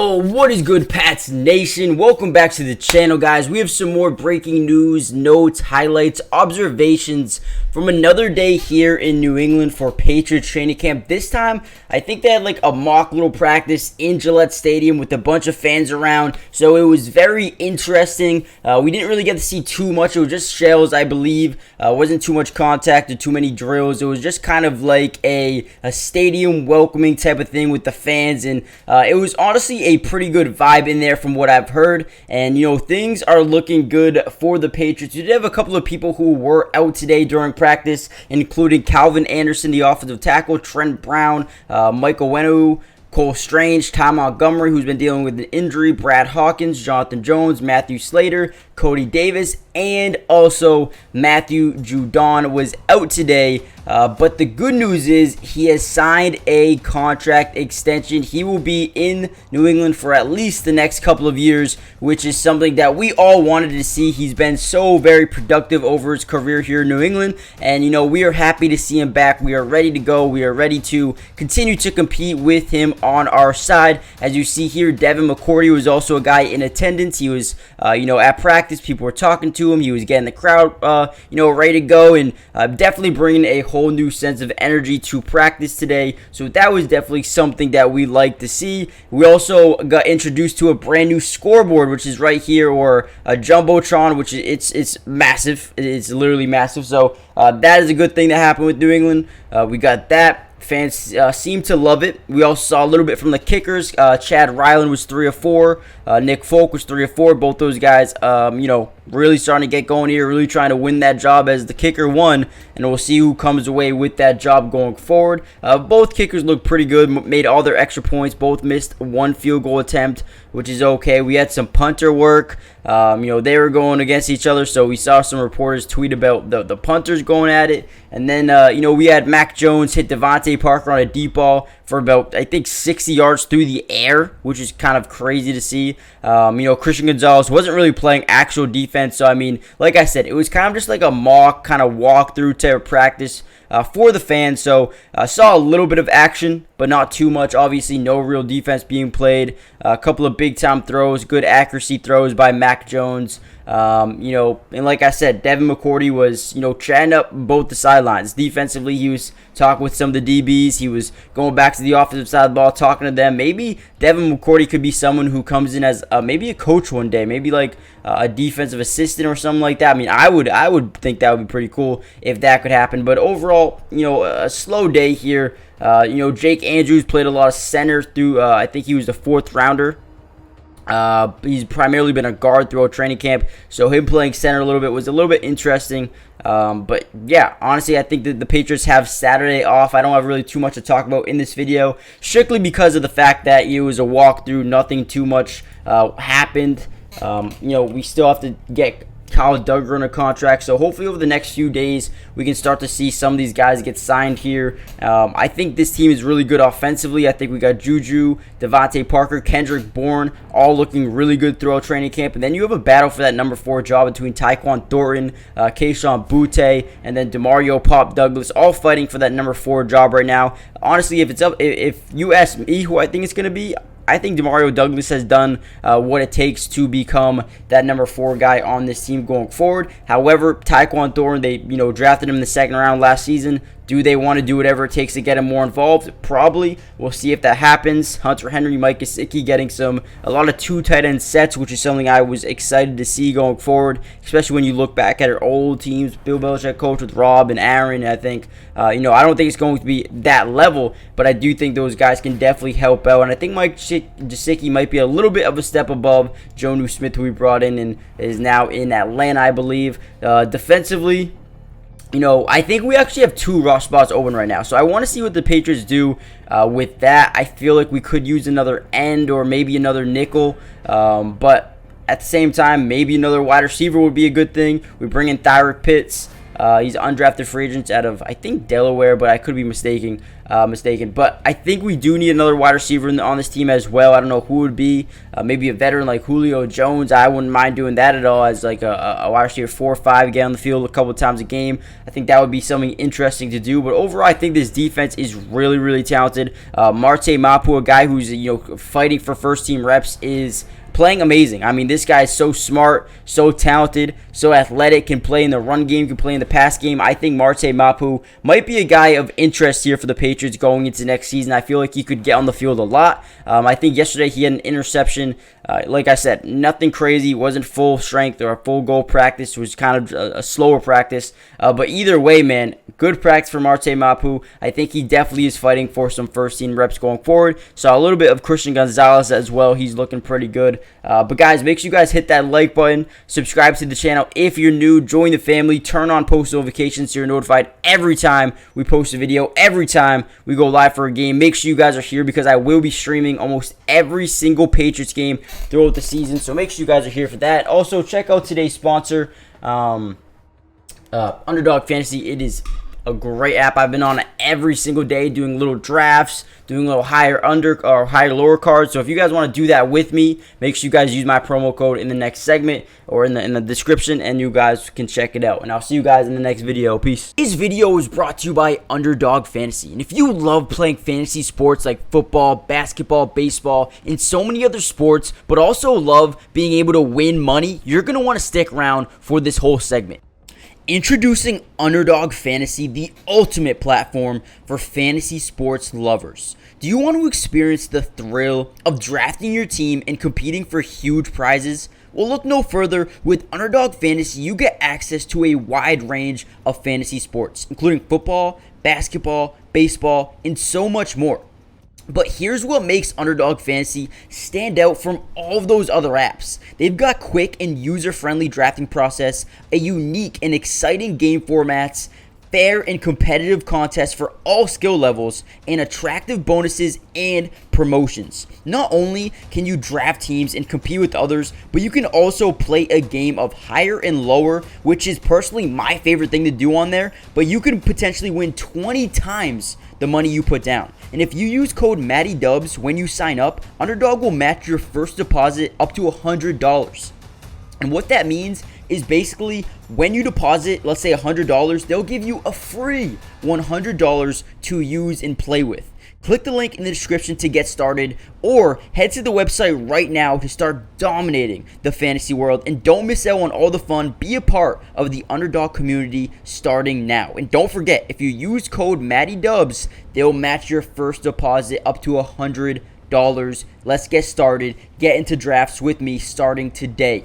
Yo, what is good, Pats Nation? Welcome back to the channel, guys. We have some more breaking news, notes, highlights, observations from another day here in New England for Patriots training camp. This time, I think they had like a mock little practice in Gillette Stadium with a bunch of fans around, so it was very interesting. We didn't really get to see too much. It was just shells, I believe. Wasn't too much contact or too many drills. It was just kind of like a stadium welcoming type of thing with the fans, and it was honestly a pretty good vibe in there from what I've heard. And things are looking good for the Patriots. We did have a couple of people who were out today during practice, including Calvin Anderson, the offensive tackle, Trent Brown, Michael Wenu, Cole Strange, Tom Montgomery, who's been dealing with an injury, Brad Hawkins, Jonathan Jones, Matthew Slater, Cody Davis, and also Matthew Judon was out today. But the good news is he has signed a contract extension. He will be in New England for at least the next couple of years, which is something that we all wanted to see. He's been so very productive over his career here in New England, and we are happy to see him back. We are ready to go. We are ready to continue to compete with him on our side. As you see here, Devin McCourty was also a guy in attendance. He was at practice. People were talking to him. He was getting the crowd ready to go, and definitely bringing a whole new sense of energy to practice today. So that was definitely something that we like to see. We also got introduced to a brand new scoreboard, which is right here, or a jumbotron, which it's massive. It's literally massive. So that is a good thing that happened with New England. We got that. Fans seem to love it. We also saw a little bit from the kickers. Chad Ryland was 3 of 4. Nick Folk was 3 of 4. Both those guys, really starting to get going here, really trying to win that job as the kicker one, and we'll see who comes away with that job going forward. Both kickers look pretty good, made all their extra points. Both missed one field goal attempt, which is okay. We had some punter work. They were going against each other, so we saw some reporters tweet about the punters going at it. And then, we had Mac Jones hit Devontae Parker on a deep ball for about, I think, 60 yards through the air, which is kind of crazy to see. Christian Gonzalez wasn't really playing actual defense, so, like I said, it was kind of just like a mock kind of walk-through type of practice for the fans. So I saw a little bit of action, but not too much. Obviously, no real defense being played. A couple of big-time throws, good accuracy throws by Mac Jones. And like I said, Devin McCourty was, chatting up both the sidelines. Defensively, he was talking with some of the DBs. He was going back to the offensive side of the ball, talking to them. Maybe Devin McCourty could be someone who comes in as maybe a coach one day, maybe like a defensive assistant or something like that. I would think that would be pretty cool if that could happen. But overall, a slow day here. Jake Andrews played a lot of center through, I think he was the 4th rounder. He's primarily been a guard throughout training camp, so him playing center a little bit was a little bit interesting. But yeah, honestly, I think that the Patriots have Saturday off. I don't have really too much to talk about in this video, strictly because of the fact that it was a walkthrough. Nothing too much happened. We still have to get Kyle Duggar on a contract, so hopefully over the next few days we can start to see some of these guys get signed here. I think this team is really good offensively. I think we got Juju, Devontae Parker, Kendrick Bourne, all looking really good throughout training camp. And then you have a battle for that number 4 job between Tyquan Thornton, Kayshon Boutte, and then Demario Pop Douglas, all fighting for that number 4 job right now. Honestly, if you ask me who I think it's going to be, I think Demario Douglas has done what it takes to become that number 4 guy on this team going forward. However, Tyquan Thornton, they drafted him in the 2nd round last season. Do they want to do whatever it takes to get him more involved? Probably. We'll see if that happens. Hunter Henry, Mike Gesicki getting a lot of 2 tight end sets, which is something I was excited to see going forward, especially when you look back at our old teams. Bill Belichick coach with Rob and Aaron. I think, I don't think it's going to be that level, but I do think those guys can definitely help out. And I think Mike Gesicki might be a little bit of a step above Jonnu Smith, who we brought in and is now in Atlanta, I believe. Defensively, I think we actually have 2 rough spots open right now. So I want to see what the Patriots do with that. I feel like we could use another end or maybe another nickel. But at the same time, maybe another wide receiver would be a good thing. We bring in Thyrick Pitts. He's undrafted free agent out of, I think, Delaware, but I could be mistaken. mistaken. But I think we do need another wide receiver on this team as well. I don't know who would be. Maybe a veteran like Julio Jones. I wouldn't mind doing that at all as like a wide receiver 4 or 5, get on the field a couple times a game. I think that would be something interesting to do. But overall, I think this defense is really, really talented. Marte Mapu, a guy who's fighting for first team reps, is playing amazing. I mean, this guy is so smart, so talented, so athletic, can play in the run game, can play in the pass game. I think Marte Mapu might be a guy of interest here for the Patriots going into next season. I feel like he could get on the field a lot. I think yesterday he had an interception. Like I said, nothing crazy. Wasn't full strength or a full goal practice. It was kind of a slower practice. But either way, man, good practice for Marte Mapu. I think he definitely is fighting for some first-team reps going forward. Saw a little bit of Christian Gonzalez as well. He's looking pretty good. But guys, make sure you guys hit that like button. Subscribe to the channel if you're new. Join the family. Turn on post notifications so you're notified every time we post a video, every time we go live for a game. Make sure you guys are here because I will be streaming almost every single Patriots game throughout the season. So make sure you guys are here for that. Also, check out today's sponsor, Underdog Fantasy. It is a great app. I've been on it every single day doing little drafts, doing little higher under or higher lower cards. So if you guys want to do that with me, make sure you guys use my promo code in the next segment or in the description, and you guys can check it out. And I'll see you guys in the next video. Peace. This video is brought to you by Underdog Fantasy. And if you love playing fantasy sports like football, basketball, baseball, and so many other sports, but also love being able to win money, you're going to want to stick around for this whole segment. Introducing Underdog Fantasy, the ultimate platform for fantasy sports lovers. Do you want to experience the thrill of drafting your team and competing for huge prizes? Well, look no further. With Underdog Fantasy, you get access to a wide range of fantasy sports, including football, basketball, baseball, and so much more. But here's what makes Underdog Fantasy stand out from all of those other apps. They've got quick and user-friendly drafting process, a unique and exciting game formats, fair and competitive contests for all skill levels, and attractive bonuses and promotions. Not only can you draft teams and compete with others, but you can also play a game of higher and lower, which is personally my favorite thing to do on there, but you can potentially win 20 times the money you put down. And if you use code MattyDubs when you sign up, Underdog will match your first deposit up to $100. And what that means is basically when you deposit, let's say $100, they'll give you a free $100 to use and play with. Click the link in the description to get started, or head to the website right now to start dominating the fantasy world. And don't miss out on all the fun. Be a part of the Underdog community starting now. And don't forget, if you use code MattyDubs, they'll match your first deposit up to $100. Let's get started. Get into drafts with me starting today.